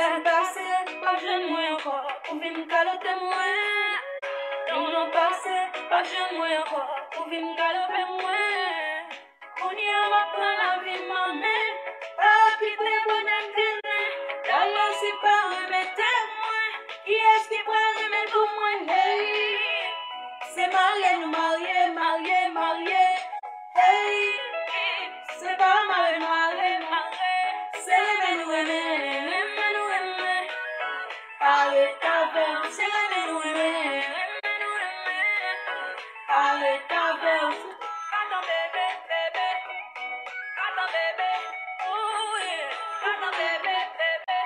Laisse-moi passer, pas je moi encore, pour venir caloter moi. Non, non, passer, pas je moi encore, pour venir galoper moi. On y a ma plan la vie, ma mère. Pas quitter mon intérêt. D'ailleurs, si pas remettre moi. Qui est-ce qui pourrait remettre pour moi? Hey, c'est marié, nous marié, marié, marié. Hey, c'est pas marié, marié, marié. C'est les nous aimer, nous aimer. Allez, ta belle, c'est les nous aimer. Allez, ta belle. Attends, bébé, bébé. Attends, bébé. Oh, yeah. Attends, bébé, bébé.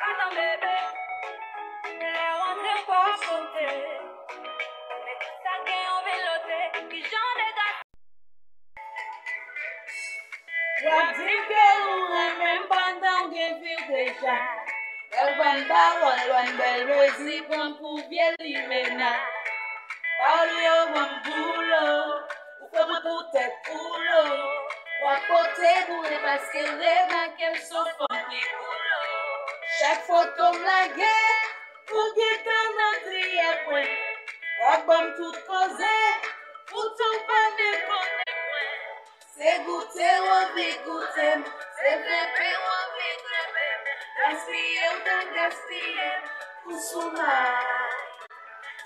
Attends, bébé. Les rentrées pas sauter. Mais tout ça qui est en véloté. Qui j'en ai gâté. Wap di ke ou même pendant que vit déjà. El ban parol, wan bel rezi, pran pou vie li mena. Parle yo wan boulot, ou fe pou tête boulot. Wap pote boule parce que les maquets sont fonds boulot. Chaque photo m'lague, pour guetter notre point. Wap bam tout cause, pour tout pas de connaître. C'est goûter ou envie goûter, c'est bébé ou envie bébé. Gaspiller ou t'en gaspiller, pour soumat.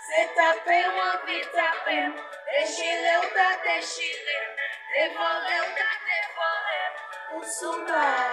C'est taper ou envie taper, déchirer ou t'as déchiré, dévorer ou t'as dévoré, pour soumat.